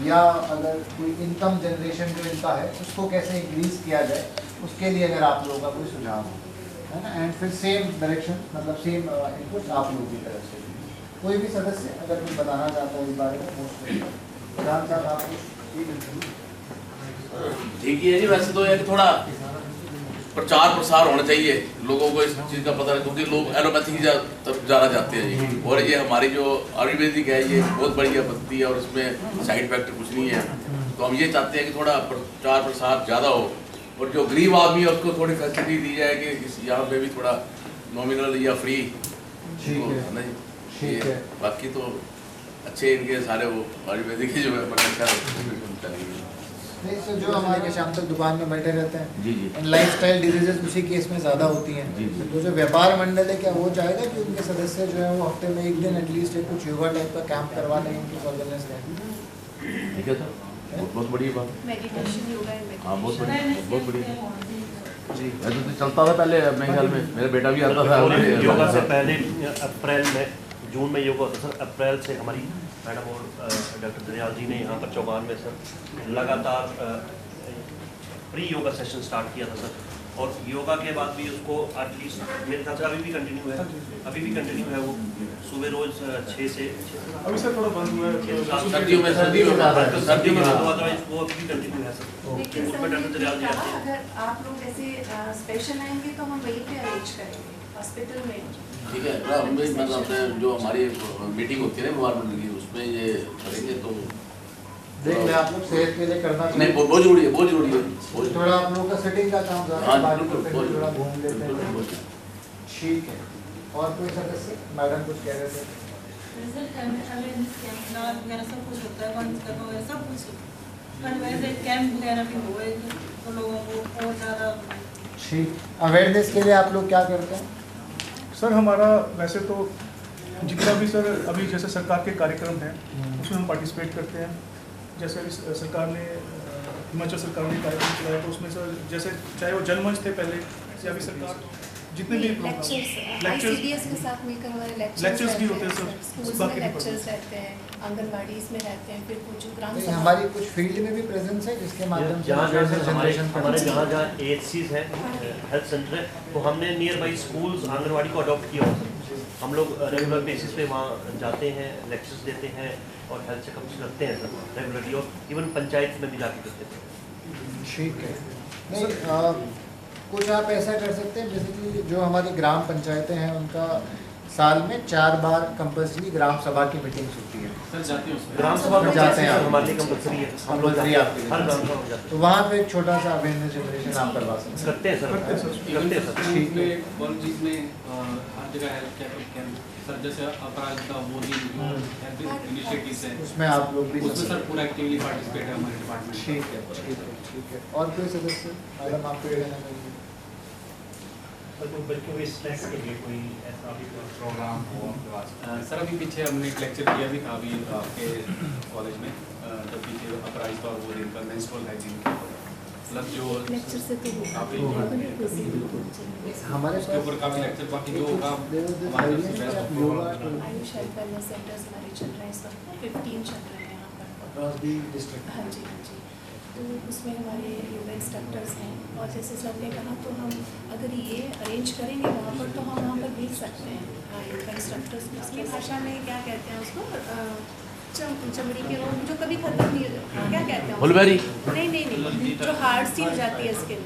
Speaker 3: या अगर कोई इनकम जनरेशन जो इनका है उसको कैसे इंक्रीज किया जाए, उसके लिए अगर आप लोगों का कोई सुझाव हो, है ना, एंड फिर सेम डायरेक्शन, मतलब सेम इनपुट आप लोगों की तरफ से। कोई भी सदस्य अगर कुछ बताना चाहता है इस बारे में, मोस्ट प्रधान साहब आपको।
Speaker 8: देखिए जी, वैसे तो यार थोड़ा प्रचार प्रसार होना चाहिए, लोगों को इस चीज़ का पता है, क्योंकि लोग एलोपैथी की तरफ ज़्यादा जाते हैं जी। और ये हमारी जो आयुर्वेदिक है ये बहुत बढ़िया पद्धति है और इसमें साइड इफेक्ट कुछ नहीं है। तो हम ये चाहते हैं कि थोड़ा प्रचार प्रसार ज़्यादा हो, और जो गरीब आदमी है उसको थोड़ी फैसिलिटी दी जाए कि इस यहाँ पे भी थोड़ा नॉमिनल या फ्री।
Speaker 3: ठीक है।
Speaker 8: नहीं
Speaker 3: ठीक है।
Speaker 8: बाकी तो अच्छे इनके सारे वो आयुर्वेदिक जो है
Speaker 3: नहीं सर, जो हमारे शाम तक दुकान में बैठे रहते हैं
Speaker 8: जी जी
Speaker 3: एंड लाइफस्टाइल डिजीजेस उसी केस में ज़्यादा होती हैं।
Speaker 8: जी।
Speaker 3: तो जो व्यापार मंडल है, क्या वो चाहेगा कि उनके सदस्य जो है वो हफ्ते में 1 दिन एटलीस्ट कुछ योगा टाइप का कैंप करवा लें उनकी सर्वेलेंस में?
Speaker 8: ठीक है सर, बहुत बढ़िया बात।
Speaker 2: मेडिटेशन योगा एंड
Speaker 8: हाँ बहुत
Speaker 2: मेडिटेशन।
Speaker 8: बढ़िया, बहुत बढ़िया जी। वैसे तो चलता था पहले, मेरे ख्याल में मेरा बेटा भी आता था।
Speaker 5: योगा से पहले अप्रैल में, जून में योगा होता सर। अप्रैल से हमारी मैडम और डॉक्टर दरियाल जी ने यहाँ पर चौगान में सर लगातार प्री योगा सेशन स्टार्ट किया था सर। और योगा के बाद भी उसको एटलीस्ट मेरे ख्याल से अभी भी कंटिन्यू है, वो सुबह रोज 6 से
Speaker 4: अभी सर थोड़ा बंद हुआ है
Speaker 8: सर्दियों में
Speaker 5: सर्दियों में अदरवाइज वो अभी भी कंटिन्यू है सर।
Speaker 2: लेकिन
Speaker 5: उसमें
Speaker 2: सर
Speaker 5: डॉक्टर दरियाल जी
Speaker 2: कहा,
Speaker 5: आते हैं।
Speaker 2: अगर आप लोग ऐसे स्पेशल आएंगे तो हम वहीं पे अरेंज करेंगे हॉस्पिटल में।
Speaker 8: ठीक है ना, हम भी मतलब जो हमारी मीटिंग होती है ना व्यवहार मंडल की, उसमें ये करेंगे तो
Speaker 3: देख ले आप लोग सेहत के लिए करना
Speaker 8: नहीं,
Speaker 3: चाहिए।
Speaker 8: बहुत जरूरी है, बहुत जरूरी है, बहुत जरूरी
Speaker 3: थोड़ा आप लोगों का सेटिंग का काम ज़्यादा
Speaker 8: हाँ,
Speaker 3: बाकी
Speaker 8: बिल्कुल,
Speaker 3: तो
Speaker 8: बहुत
Speaker 3: थोड़ा घूम लेते
Speaker 8: बिल्कुल,
Speaker 3: हैं।
Speaker 8: बहुत।
Speaker 3: ठीक है। और कोई सदस्य? मैडम कुछ कह रहे थे।
Speaker 9: रिजल्ट अवेयरनेस कैंप नाल वगैरह सब कुछ होता है, पंचकर्मा वगैरह सब कुछ, पर वैसे कैंप वगैरह भी हुए तो लोगों को और ज़्यादा।
Speaker 3: ठीक, अवेयरनेस के लिए आप लोग क्या करते हैं?
Speaker 4: सर हमारा वैसे तो जितना भी सर अभी जैसे सरकार के कार्यक्रम हैं उसमें हम पार्टिसिपेट करते हैं। जैसे अभी सरकार ने हिमाचल सरकार ने कार्यक्रम चलाया तो उसमें सर जैसे चाहे वो जनमंच थे पहले, या अभी सरकार जितने भी
Speaker 7: लेक्चर्स
Speaker 4: लेक्चर्स
Speaker 7: ICDS के साथ मिलकर हमारे
Speaker 4: लेक्चर्स भी होते हैं सर,
Speaker 7: स्कूल्स
Speaker 4: बाकी
Speaker 7: में
Speaker 4: भी
Speaker 7: लेक्चर्स रहते हैं, आंगनबाड़ी में रहते हैं, फिर कुछ ग्राम
Speaker 3: नहीं,
Speaker 7: सभा।
Speaker 3: हमारी कुछ फील्ड में भी प्रेजेंस है जिसके माध्यम से
Speaker 5: जहाँ जैसे हमारे
Speaker 3: जनरेशन
Speaker 5: हमारे जहाँ AHCs हैं, हेल्थ सेंटर है, तो हमने नियर बाई स्कूल्स आंगनवाड़ी को अडॉप्ट किया हुआ है। हम लोग रेगुलर बेसिस पे वहाँ जाते हैं, लेक्चर्स देते हैं और हेल्थ चेकअप्स करते हैं सर रेगुलरली, और इवन पंचायत में भी जाके करते थे।
Speaker 3: ठीक है। नहीं कुछ आप ऐसा कर सकते हैं, बेसिकली जो हमारी ग्राम पंचायतें हैं उनका साल में 4 बार कंपल्सरी ग्राम सभा की मीटिंग्स होती है।
Speaker 6: सर जाते हैं उसमें।
Speaker 5: ग्राम सभा में
Speaker 3: जाते हैं आप।
Speaker 5: हमारे लिए कंपलसरी है,
Speaker 3: हम लोग
Speaker 5: जाते
Speaker 3: फ्री
Speaker 5: हैं।
Speaker 3: आपके
Speaker 5: हर
Speaker 3: लिए।
Speaker 5: ग्राम सभा में जाते
Speaker 3: तो वहाँ पे एक छोटा सा अवेयरनेस जनरेशन आप करवा सकते हैं।
Speaker 5: करते हैं सर,
Speaker 6: इवन
Speaker 5: करते हैं सर।
Speaker 6: स्कूल में, कॉलेज में हर जगह हेल्थ कैंप सर, जैसे अपराध का वो दिन हेल्थ इनिशिएटिव्स है,
Speaker 3: उसमें आप लोग भी
Speaker 6: उसमें सर पूरा एक्टिवली पार्टिसिपेट है हमारे डिपार्टमेंट।
Speaker 3: ठीक है, ठीक है, ठीक है। और कोई सदस्य मैडम आपको कहना चाहिए?
Speaker 10: बच्चों के स्नैक्स के लिए कोई ऐसा भी कोई प्रोग्राम हो आपके पास?
Speaker 6: सर अभी पीछे हमने एक लेक्चर दिया भी था अभी आपके कॉलेज में, जब पीछे अपराध का वो दिन का मेंस्ट्रुअल हाइजीन का प्लस जो
Speaker 2: लेक्चर से तो
Speaker 6: काफी
Speaker 3: हमारे
Speaker 6: उसके ऊपर काफी लेक्चर, बाकी जो होगा हमारे तरफ से best programme.
Speaker 2: Ayush health wellness centres हमारे चल रहे हैं इस वक्त 15 चल रहे हैं यहाँ पर।
Speaker 3: Across the district.
Speaker 2: हाँ जी, हाँ जी। तो उसमें हमारे योगा इंस्ट्रक्टर्स हैं, और जैसे सर ने कहा तो हम अगर ये अरेंज करेंगे वहाँ पर तो हम वहाँ पर भेज सकते हैं योगा इंस्ट्रक्टर्स। उसकी भाषा में क्या कहते हैं उसको, चमड़ी के रोग जो कभी खत्म नहीं, क्या कहते हैं?
Speaker 8: फुलबेरी?
Speaker 2: नहीं नहीं नहीं, जो हार्ड सी हो जाती है स्किन।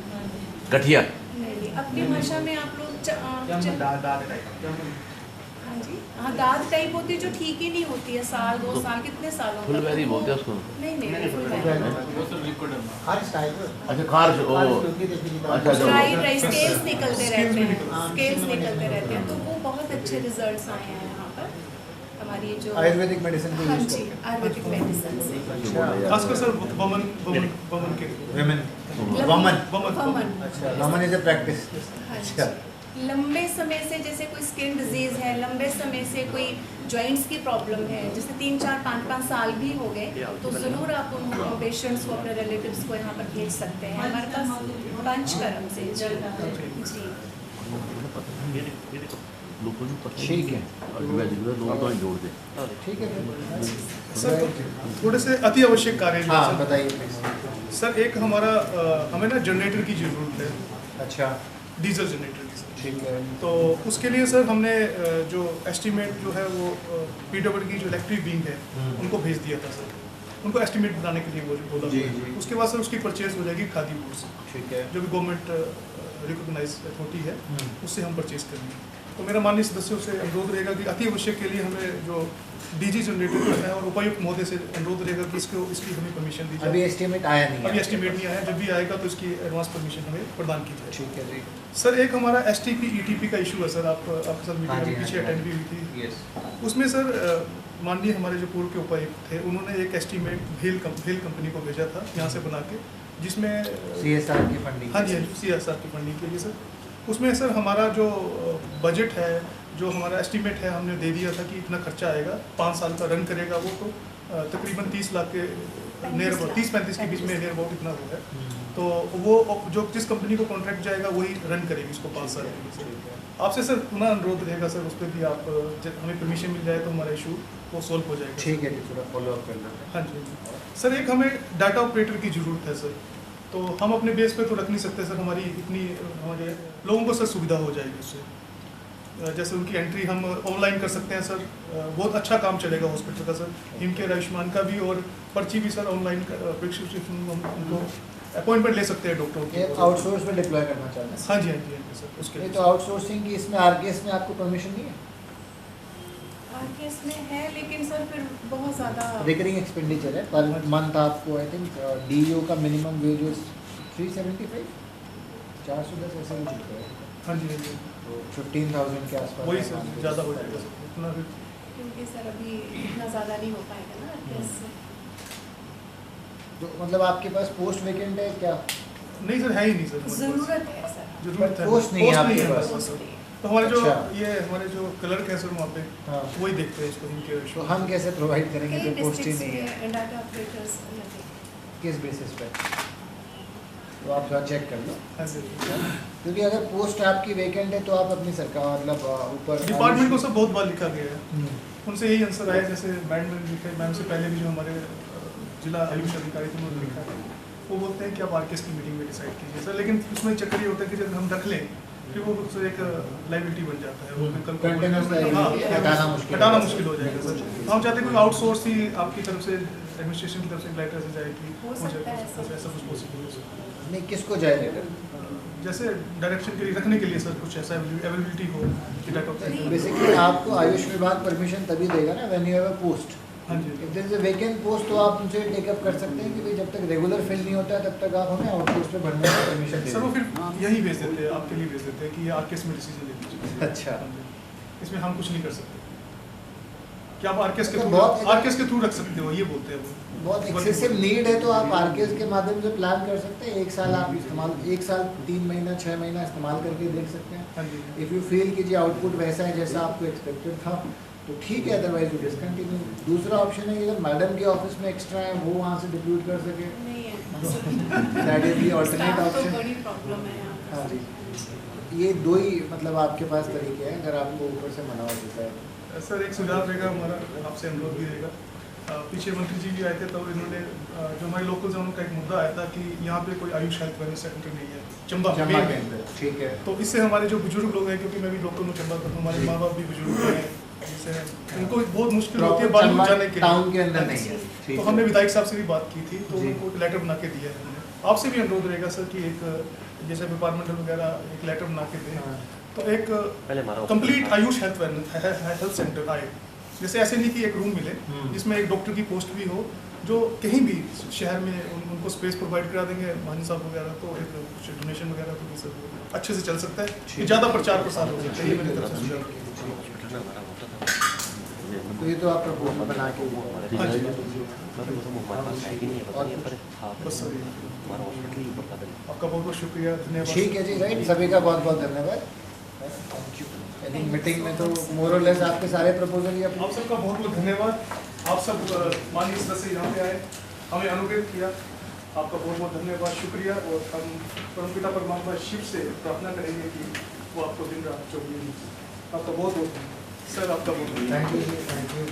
Speaker 8: गठिया?
Speaker 2: नहीं नहीं, अपनी भाषा में आप लोग हाँ जी, हाँ दाद टाइप होती है जो ठीक ही नहीं होती है, साल 2 साल कितने सालों तक।
Speaker 8: फुलबेरी बोलते हैं उसको?
Speaker 2: नहीं नहीं, फुलबेरी
Speaker 6: वो सर लिक्विड है।
Speaker 8: अच्छा, खारिश। ओ अच्छा,
Speaker 2: ड्राई ड्राई स्केल्स निकलते रहते हैं, स्केल्स निकलते रहते हैं, तो वो बहुत अच्छे रिजल्ट्स आए हैं यहाँ पर हमारी जो
Speaker 3: आयुर्वेदिक मेडिसिन को
Speaker 2: हाँ
Speaker 3: यूज
Speaker 2: जी,
Speaker 3: करते
Speaker 2: आयुर्वेदिक मेडिसिन से।
Speaker 4: खासकर सर वमन के
Speaker 3: वुमेन
Speaker 2: वमन।
Speaker 3: अच्छा, वमन इज अ प्रैक्टिस।
Speaker 2: हाँ जी।
Speaker 3: अच्छा,
Speaker 2: लंबे समय से जैसे कोई स्किन डिजीज है, लंबे समय से कोई जॉइंट्स की प्रॉब्लम है, जैसे 3 4 5 5 साल भी हो गए, तो ज़रूर आप उन पेशेंट्स को, अपने रिलेटिव्स को यहाँ पर भेज सकते हैं हमारे पास पंचकर्म से। जी
Speaker 3: ठीक है,
Speaker 8: ठीक
Speaker 3: ठीक है
Speaker 4: सर थोड़े से अति आवश्यक कार्य जो है
Speaker 3: हाँ
Speaker 4: सर।
Speaker 3: बताइए प्लीज।
Speaker 4: सर एक हमारा हमें ना जनरेटर की ज़रूरत है,
Speaker 3: अच्छा,
Speaker 4: डीजल जनरेटर की सर।
Speaker 3: ठीक है।
Speaker 4: तो उसके लिए सर हमने जो एस्टीमेट जो है वो पीडब्ल्यू की जो इलेक्ट्रिक विंग है उनको भेज दिया था सर, उनको एस्टीमेट बनाने के लिए बोला
Speaker 3: जी,
Speaker 4: हुआ है।
Speaker 3: जी।
Speaker 4: उसके बाद सर उसकी परचेज हो जाएगी खादी बोर्ड से,
Speaker 3: ठीक है।
Speaker 4: जो भी गवर्नमेंट रिकॉग्नाइज अथॉरिटी है उससे हम परचेज करेंगे। तो मेरा माननीय सदस्यों से अनुरोध रहेगा कि अति आवश्यक के लिए हमें जो डीजी जनरेटर करना है, और उपायुक्त महोदय से अनुरोध रहेगा कि इसकी हमें परमिशन दी जाए।
Speaker 3: अभी एस्टीमेट आया नहीं है?
Speaker 4: अभी एस्टीमेट नहीं आया, जब भी आएगा तो इसकी एडवांस परमिशन हमें प्रदान की जाए।
Speaker 3: ठीक है जी।
Speaker 4: सर एक हमारा STP ETP का इशू है सर, आपके साथ
Speaker 3: हाँ
Speaker 4: मीटिंग
Speaker 3: जी,
Speaker 4: अभी पीछे
Speaker 3: हाँ जी,
Speaker 4: अटेंड भी हुई थी।
Speaker 3: यस।
Speaker 4: उसमें सर माननीय हमारे जो पूर्व के उपायुक्त थे, उन्होंने एक एस्टीमेट भेल कंपनी को भेजा था यहाँ से बना के, जिसमें
Speaker 3: CSR की फंडिंग।
Speaker 4: हाँ जी, CSR की फंडिंग के लिए सर। उसमें सर हमारा जो बजट है, जो हमारा एस्टीमेट है, हमने दे दिया था कि इतना खर्चा आएगा, 5 साल का रन करेगा वो, तो तकरीबन 30 लाख के नियर अबाउट, 30-35 के बीच में नियर अबाउट इतना वो है। तो वो जो जिस कंपनी को कॉन्ट्रैक्ट जाएगा वही रन करेगी इसको 5 साल के लिए। आपसे सर पुनः अनुरोध रहेगा सर उस पर भी, आप हमें परमिशन मिल जाए तो हमारा इशू वो सॉल्व हो जाएगा।
Speaker 3: ठीक है जी, थोड़ा फॉलो अप कर लेते हैं।
Speaker 4: हाँ जी सर, एक हमें डाटा ऑपरेटर की ज़रूरत है सर, तो हम अपने बेस पे तो रख नहीं सकते सर, हमारी इतनी हमारे लोगों को सर सुविधा हो जाएगी उससे। जैसे उनकी एंट्री हम ऑनलाइन कर सकते हैं सर, बहुत अच्छा काम चलेगा हॉस्पिटल का सर, हिमकेयर आयुष्मान का भी, और पर्ची भी सर ऑनलाइन प्रिस्क्रिप्शन हम उनको अपॉइंटमेंट ले सकते हैं डॉक्टरों की।
Speaker 3: ये आउटसोर्स में डिप्लॉय करना चाहते हैं?
Speaker 4: हाँ जी, हाँ जी, हाँ जी सर, उसके
Speaker 3: नहीं
Speaker 4: लिए
Speaker 3: तो आउटसोर्सिंग की इसमें RKS में आपको परमिशन नहीं है?
Speaker 2: RKS में है, लेकिन सर फिर बहुत ज़्यादा
Speaker 3: रिकरिंग एक्सपेंडिचर है पर मंथ आपको, आई थिंक DEO का मिनिमम वेज 375, 410 ऐसे कुछ होता है।
Speaker 4: हाँ जी, हाँ जी,
Speaker 3: तो 15,000 के आसपास
Speaker 4: वही सर ज़्यादा हो जाएगा सर इतना भी।
Speaker 2: क्योंकि सर अभी इतना ज़्यादा नहीं हो पाएगा ना RKS से।
Speaker 3: तो मतलब आपके पास पोस्ट वेकेंट है क्या?
Speaker 4: नहीं सर, है ही नहीं सर,
Speaker 2: ज़रूरत है सर,
Speaker 4: जरूरत है,
Speaker 3: पोस्ट नहीं है आपके
Speaker 4: है
Speaker 3: पास।
Speaker 4: बस। तो हमारे जो
Speaker 3: अच्छा।
Speaker 4: ये हमारे जो क्लर्क है सर वहाँ पे,
Speaker 3: हाँ।
Speaker 4: वही देखते हैं इसको, हिमकेयर
Speaker 3: तो
Speaker 4: आयुष्मान।
Speaker 3: हम कैसे प्रोवाइड करेंगे
Speaker 2: कई
Speaker 3: जो पोस्ट ही
Speaker 2: डिस्ट्रिक्ट्स
Speaker 3: नहीं है?
Speaker 2: में डाटा ऑपरेटर्स लगे।
Speaker 3: किस बेसिस पे? तो आप थोड़ा चेक कर लो,
Speaker 4: हाँ जी,
Speaker 3: क्योंकि अगर पोस्ट आपकी वेकेंट है तो आप अपनी सरकार मतलब ऊपर
Speaker 4: डिपार्टमेंट को सब बहुत बार लिखा गया है,
Speaker 3: हम्म,
Speaker 4: उनसे यही आंसर आया, जैसे मैम ने लिखा है, मैम से पहले भी जो हमारे जिला आयुष अधिकारी थे उन्होंने लिखा है, वो बोलते हैं कि आप RKS की मीटिंग में डिसाइड कीजिए सर, लेकिन उसमें चक्कर ये होता है कि जब हम रख लें फिर वो उससे एक लाइबिलिटी बन जाता है, वो कल को
Speaker 3: Continuous liability हटाना मुश्किल
Speaker 4: हो जाएगा सर। हम चाहते हैं कोई आउटसोर्स ही आपकी तरफ से, एडमिनिस्ट्रेशन की तरफ से लेटर से जाए कि
Speaker 2: हो सकता है
Speaker 4: ऐसा कुछ पॉसिबल हो सकता है।
Speaker 3: नहीं किसको जाए लेटर?
Speaker 4: जैसे डायरेक्शन के लिए रखने के लिए सर कुछ ऐसा अवेलेबिलिटी हो कि डाटा
Speaker 3: बेसिकली आपको आयुष विभाग परमिशन तभी देगा ना when you have a post.
Speaker 4: हाँ जी
Speaker 3: if there is a vacant post तो आप उनसे टेकअप कर सकते हैं कि भाई जब तक रेगुलर फिल नहीं होता है तब तक आप हमें आउटपोस्ट पे भरने का परमिशन दे
Speaker 4: सर वो
Speaker 3: दें।
Speaker 4: फिर यही भेज देते हैं, आपके लिए भेज देते हैं कि ये आरकेएस में डिसीजन ले लीजिए।
Speaker 3: अच्छा।
Speaker 4: हाँ जी। इसमें हम कुछ नहीं कर सकते। क्या आप आरकेएस के
Speaker 3: मतलब
Speaker 4: थ्रू
Speaker 3: बहुत-
Speaker 4: आरकेएस के थ्रू रख सकते हो, ये बोलते हैं वो।
Speaker 3: बहुत एक्सेसिव नीड है तो आप आरकेएस के माध्यम से प्लान कर सकते हैं। 1 साल आप इस्तेमाल 1 साल 3 महीना 6 महीना इस्तेमाल करके देख सकते हैं।
Speaker 4: हाँ जी।
Speaker 3: इफ़ यू फील कि जी आउटपुट वैसा है जैसा आपको एक्सपेक्टेड था तो ठीक है, अदरवाइज यू डिसकंटिन्यू। दूसरा ऑप्शन है कि अगर मैडम के ऑफिस में एक्स्ट्रा है वो वहाँ से डिप्यूट कर सके,
Speaker 2: नहीं है
Speaker 3: that is the alternate
Speaker 2: staff तो
Speaker 3: ऑप्शन।
Speaker 2: बड़ी प्रॉब्लम है यहाँ पर।
Speaker 3: हाँ जी। ये दो ही मतलब आपके पास तरीके हैं अगर आपको ऊपर से मना हो चुका है।
Speaker 4: सर एक सुझाव रहेगा हमारा, आपसे अनुरोध भी रहेगा। पीछे मंत्री जी भी आए थे तब इन्होंने जो हमारे लोकल से उनका एक मुद्दा आया था कि यहाँ पे कोई आयुष हेल्थ वेलनेस सेंटर नहीं है चंबा
Speaker 3: जमा
Speaker 4: में।
Speaker 3: के अंदर ठीक है।
Speaker 4: तो इससे हमारे जो बुजुर्ग लोग हैं, क्योंकि मैं भी लोकल में चंबा का हूँ, हमारे माँ बाप भी बुजुर्ग हैं, जिससे उनको बहुत मुश्किल होती है बालू जाने के लिए।
Speaker 3: टाउन के अंदर नहीं है। ठीक
Speaker 4: तो
Speaker 3: है।
Speaker 4: हमने विधायक साहब से भी बात की थी तो
Speaker 3: जी।
Speaker 4: उनको एक लेटर बना के दिया है हमने। आपसे भी अनुरोध रहेगा सर कि एक जैसे डिपार्टमेंटल वगैरह एक लेटर बना के दें,
Speaker 3: हाँ।
Speaker 4: तो एक
Speaker 5: पहले हमारा
Speaker 4: कंप्लीट आयुष हेल्थ सेंटर आए। जैसे ऐसे नहीं कि एक रूम मिले जिसमें एक डॉक्टर की पोस्ट भी हो, जो कहीं भी शहर में उनको स्पेस प्रोवाइड करा देंगे महानी साहब वगैरह, तो एक कुछ डोनेशन वगैरह तो ये सब अच्छे से चल सकता है, कि ज़्यादा प्रचार प्रसार हो सकता है। ये मेरी तरफ से सुझाव है।
Speaker 5: हॉस्पिटल में हमारा होता था
Speaker 3: तो ये तो आप प्रपोजल बना के
Speaker 5: हमारे
Speaker 4: हाँ जी।
Speaker 5: हमारे पास है कि नहीं है पता नहीं, पर हाँ
Speaker 4: बस सर
Speaker 5: हमारा हॉस्पिटल ही ऊपर का दिन।
Speaker 4: आपका बहुत बहुत शुक्रिया, धन्यवाद।
Speaker 3: ठीक है जी, राइट। सभी का बहुत बहुत धन्यवाद। आई थिंक मीटिंग में तो मोर और लेस आपके सारे प्रपोजल ही
Speaker 4: आप सबका बहुत बहुत धन्यवाद। आप सब माननीय सदस्य यहाँ पे आए, हमें अनुग्रहित किया, आपका बहुत बहुत धन्यवाद, शुक्रिया। और हम परमपिता परमात्मा शिव से प्रार्थना करेंगे कि वो आपको दिन रात चौबीस। आपका बहुत बहुत धन्यवाद सर, आपका बहुत बहुत
Speaker 3: थैंक यू जी, थैंक यू।